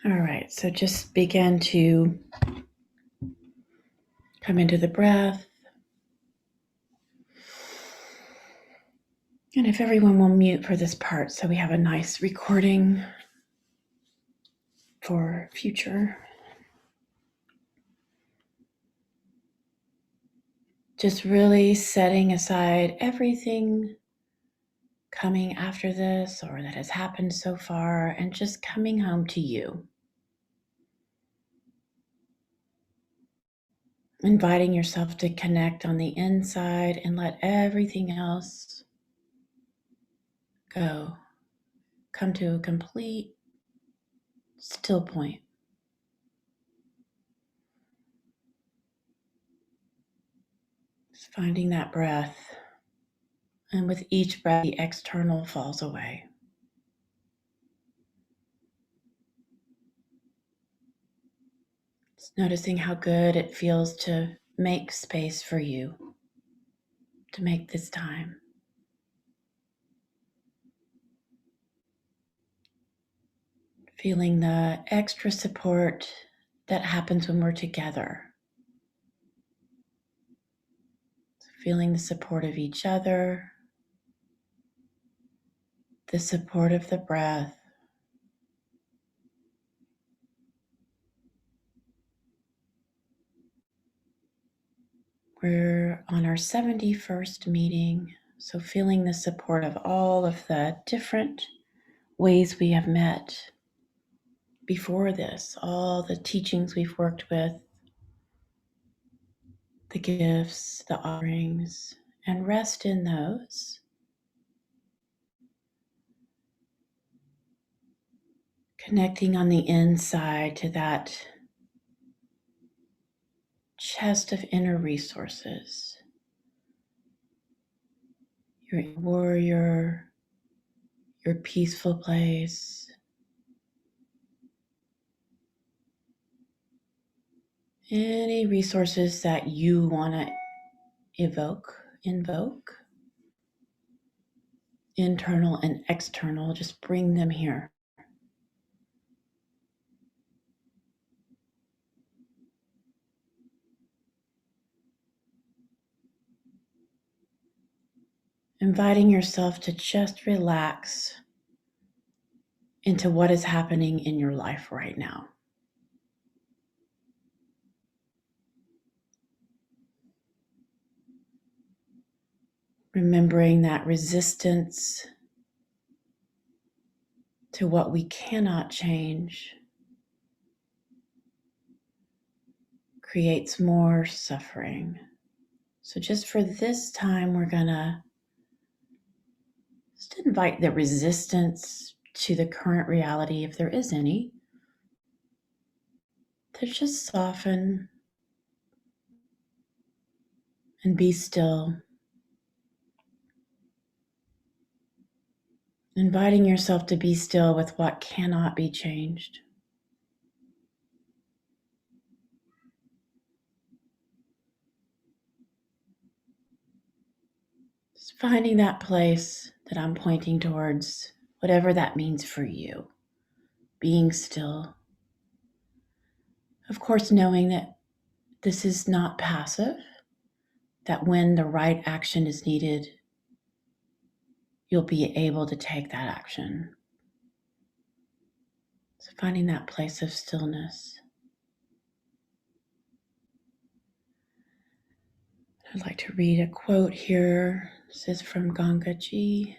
All right, so just begin to come into the breath. And if everyone will mute for this part so we have a nice recording for future. Just really setting aside everything coming after this or that has happened so far and just coming home to you. Inviting yourself to connect on the inside and let everything else go. Come to a complete still point. Just finding that breath. And with each breath, the external falls away. Just noticing how good it feels to make space for you, to make this time. Feeling the extra support that happens when we're together. Feeling the support of each other, the support of the breath. We're on our 71st meeting, so feeling the support of all of the different ways we have met before this, all the teachings we've worked with, the gifts, the offerings, and rest in those. Connecting on the inside to that chest of inner resources. Your warrior, your peaceful place. Any resources that you want to invoke, internal and external, just bring them here. Inviting yourself to just relax into what is happening in your life right now. Remembering that resistance to what we cannot change creates more suffering. So just for this time, we're gonna just invite the resistance to the current reality, if there is any, to just soften and be still. Inviting yourself to be still with what cannot be changed. Just finding that place that I'm pointing towards, whatever that means for you. Being still. Of course, knowing that this is not passive, that when the right action is needed, you'll be able to take that action. So finding that place of stillness. I'd like to read a quote here. This is from Gangaji.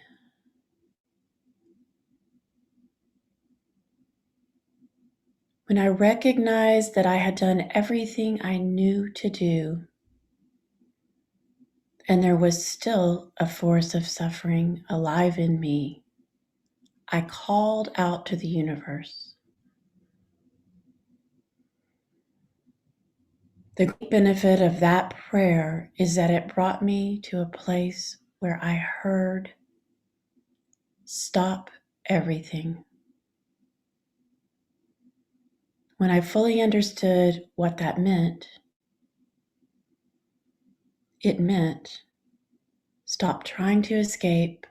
When I recognized that I had done everything I knew to do, and there was still a force of suffering alive in me, I called out to the universe. The great benefit of that prayer is that it brought me to a place where I heard, stop everything. When I fully understood what that meant, it meant stop trying to escape,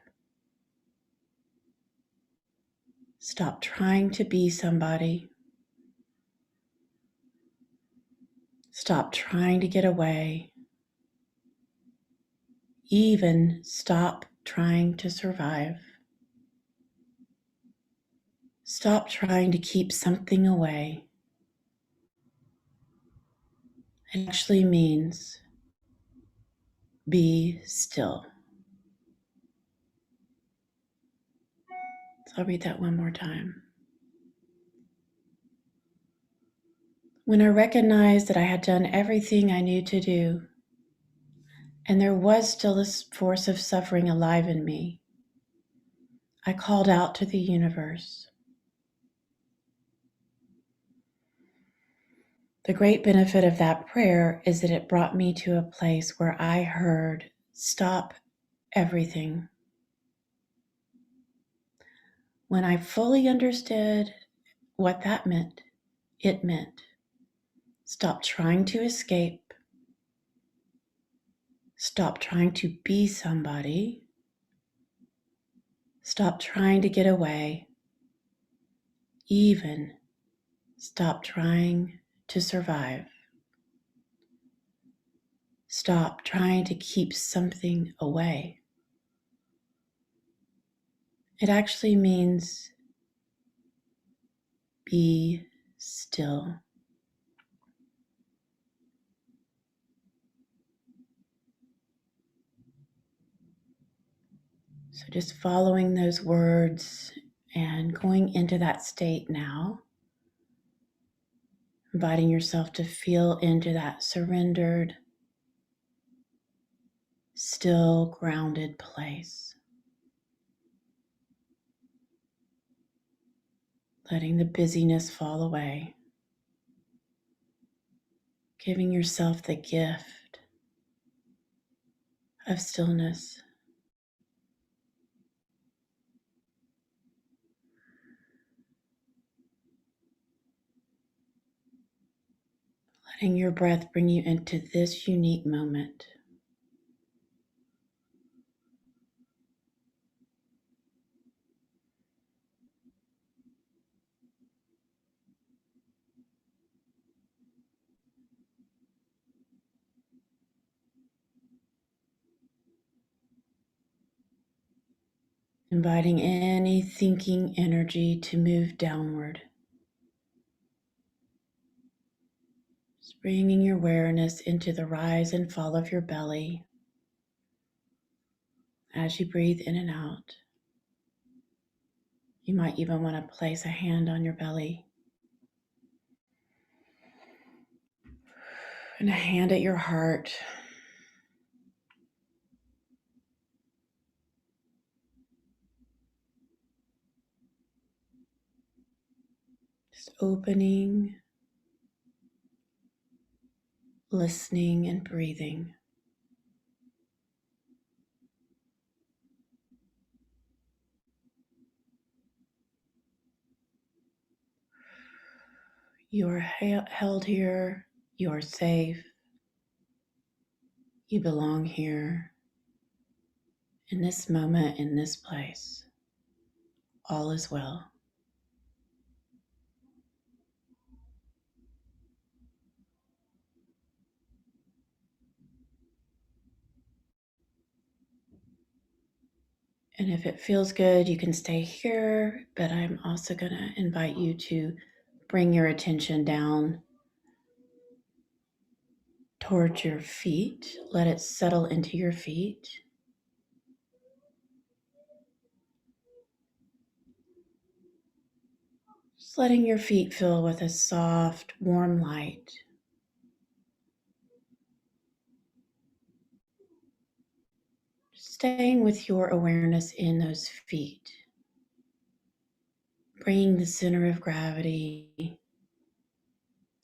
stop trying to be somebody, Stop trying to get away. Even stop trying to survive. Stop trying to keep something away. It actually means be still. So I'll read that one more time. When I recognized that I had done everything I knew to do, and there was still this force of suffering alive in me, I called out to the universe. The great benefit of that prayer is that it brought me to a place where I heard, stop everything. When I fully understood what that meant, it meant stop trying to escape, stop trying to be somebody, stop trying to get away, even stop trying to survive. Stop trying to keep something away. It actually means be still. So just following those words and going into that state now, inviting yourself to feel into that surrendered, still grounded place. Letting the busyness fall away. Giving yourself the gift of stillness. Letting your breath bring you into this unique moment. Inviting any thinking energy to move downward. Just bringing your awareness into the rise and fall of your belly as you breathe in and out. You might even want to place a hand on your belly and a hand at your heart. Just opening, listening, and breathing. You are held here. You are safe. You belong here, in this moment, in this place. All is well. And if it feels good, you can stay here, but I'm also going to invite you to bring your attention down towards your feet. Let it settle into your feet. Just letting your feet fill with a soft, warm light. Staying with your awareness in those feet. Bringing the center of gravity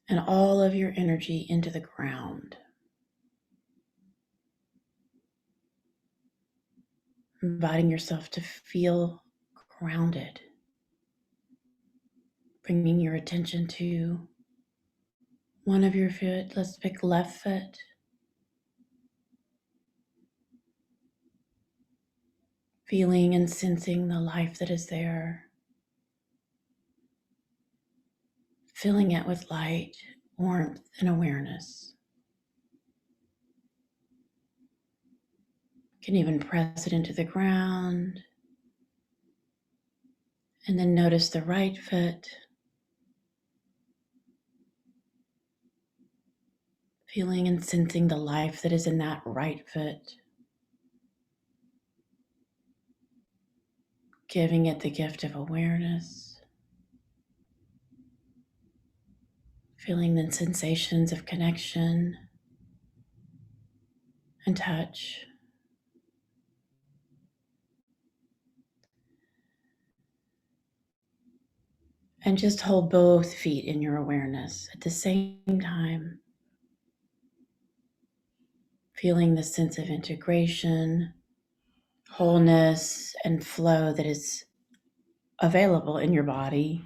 and all of your energy into the ground. Inviting yourself to feel grounded. Bringing your attention to one of your foot. Let's pick left foot. Feeling and sensing the life that is there. Filling it with light, warmth and awareness. You can even press it into the ground and then notice the right foot, feeling and sensing the life that is in that right foot, giving it the gift of awareness, feeling the sensations of connection and touch. And just hold both feet in your awareness at the same time, feeling the sense of integration, wholeness, and flow that is available in your body.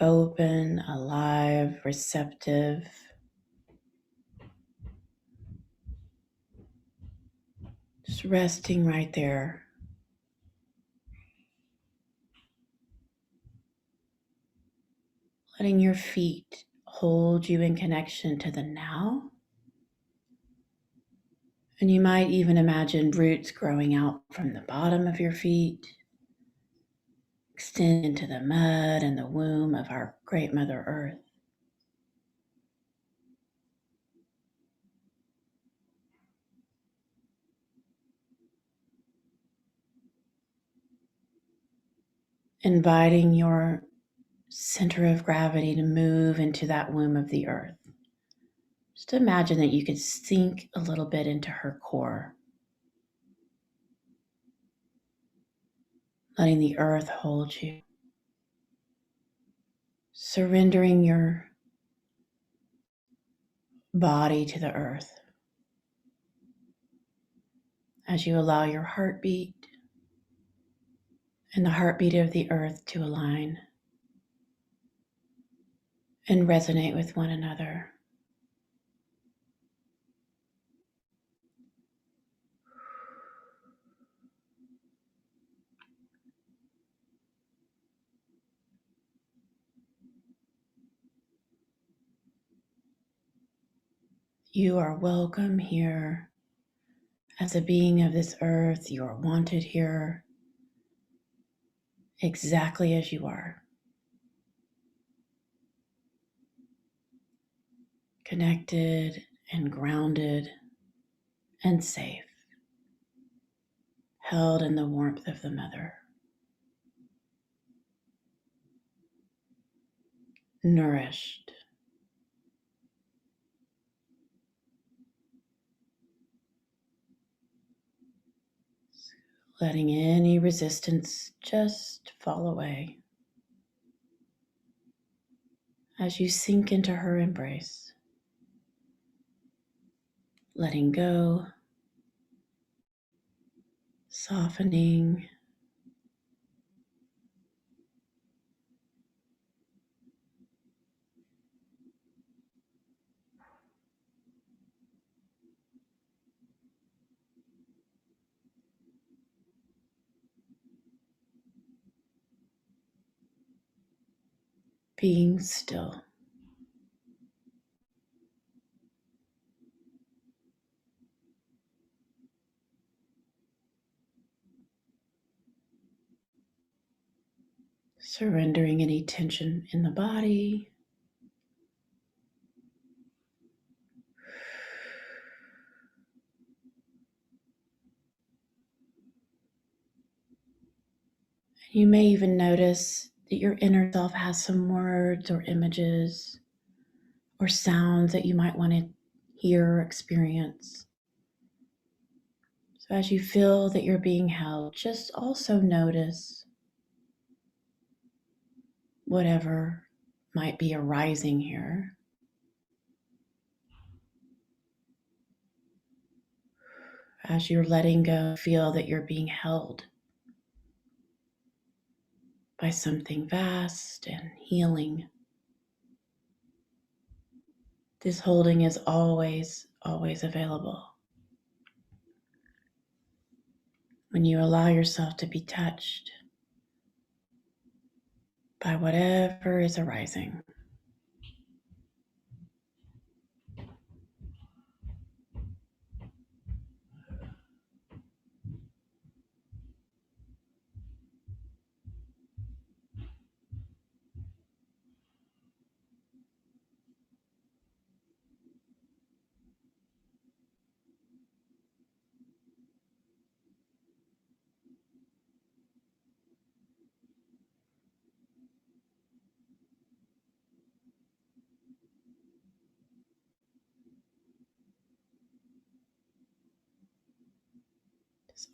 Open, alive, receptive. Just resting right there. Letting your feet hold you in connection to the now. And you might even imagine roots growing out from the bottom of your feet, extend into the mud and the womb of our great Mother Earth. Inviting your center of gravity to move into that womb of the earth. Just imagine that you could sink a little bit into her core, letting the earth hold you, surrendering your body to the earth as you allow your heartbeat and the heartbeat of the earth to align and resonate with one another. You are welcome here as a being of this earth. You are wanted here exactly as you are. Connected and grounded and safe, held in the warmth of the mother, nourished, letting any resistance just fall away as you sink into her embrace, letting go, softening, being still. Surrendering any tension in the body. You may even notice that your inner self has some words or images or sounds that you might want to hear or experience. So as you feel that you're being held, just also notice whatever might be arising here. As you're letting go, feel that you're being held by something vast and healing. This holding is always, always available. When you allow yourself to be touched by whatever is arising.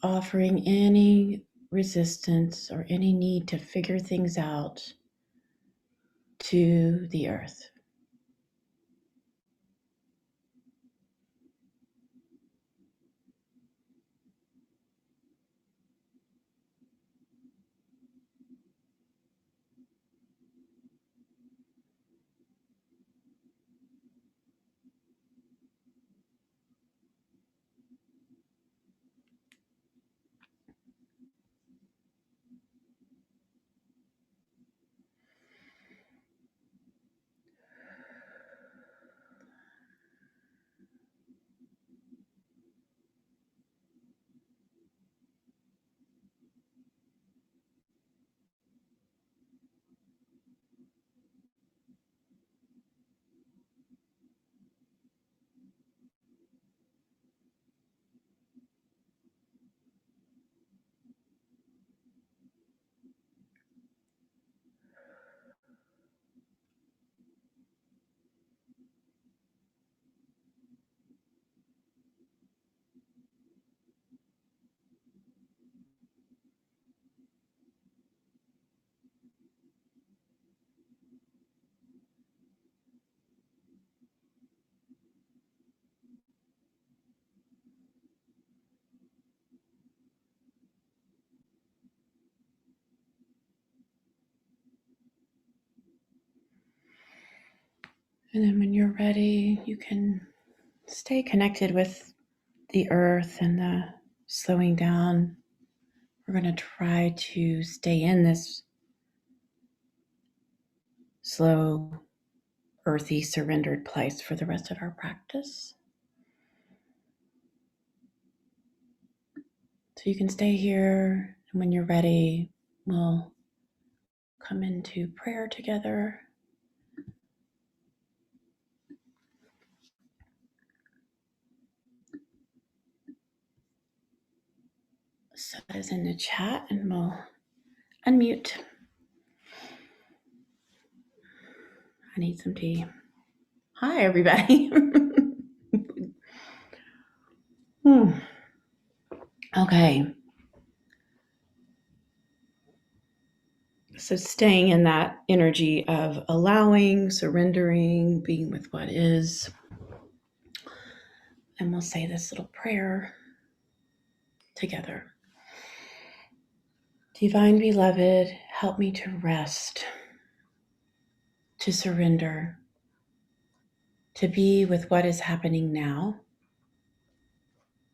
offering any resistance or any need to figure things out to the earth. And then when you're ready, you can stay connected with the earth and the slowing down. We're going to try to stay in this slow, earthy, surrendered place for the rest of our practice. So you can stay here, and when you're ready, we'll come into prayer together. So that is in the chat, and we'll unmute. I need some tea. Hi, everybody. Okay. So staying in that energy of allowing, surrendering, being with what is. And we'll say this little prayer together. Divine Beloved, help me to rest, to surrender, to be with what is happening now.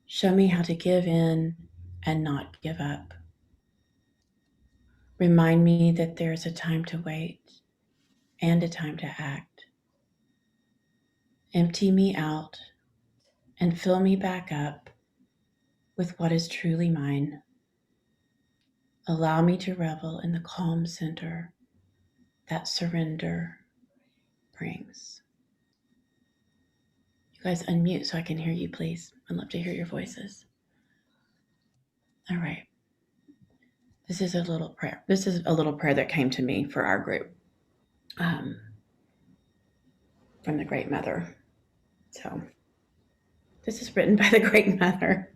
Show me how to give in and not give up. Remind me that there's a time to wait and a time to act. Empty me out and fill me back up with what is truly mine. Allow me to revel in the calm center that surrender brings. You guys unmute so I can hear you, please. I'd love to hear your voices. All right. This is a little prayer. This is a little prayer that came to me for our group from the Great Mother. So this is written by the Great Mother.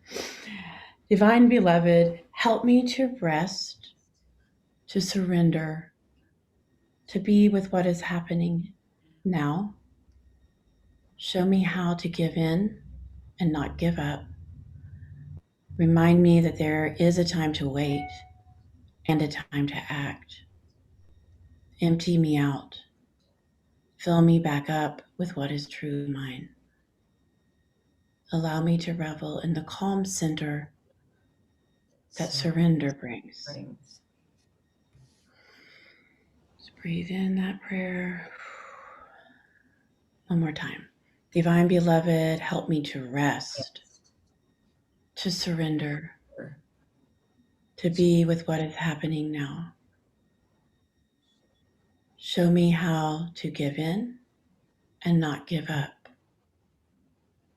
Divine Beloved, help me to rest, to surrender, to be with what is happening now. Show me how to give in and not give up. Remind me that there is a time to wait and a time to act. Empty me out. Fill me back up with what is truly mine. Allow me to revel in the calm center that surrender brings. Just breathe in that prayer. One more time. Divine Beloved, help me to rest, to surrender, to be with what is happening now. Show me how to give in and not give up.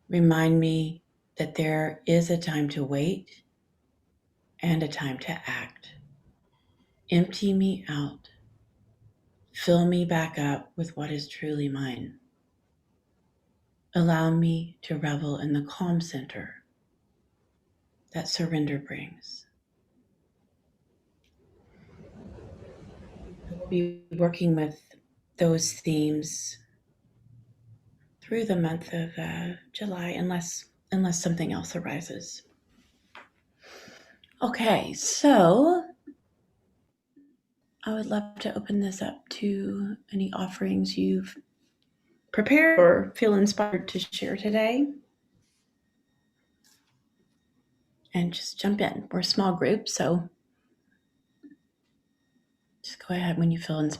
Remind me that there is a time to wait and a time to act. Empty me out. Fill me back up with what is truly mine. Allow me to revel in the calm center that surrender brings. We'll be working with those themes through the month of July, unless something else arises. Okay, so I would love to open this up to any offerings you've prepared or feel inspired to share today. And just jump in. We're a small group, so just go ahead when you feel inspired.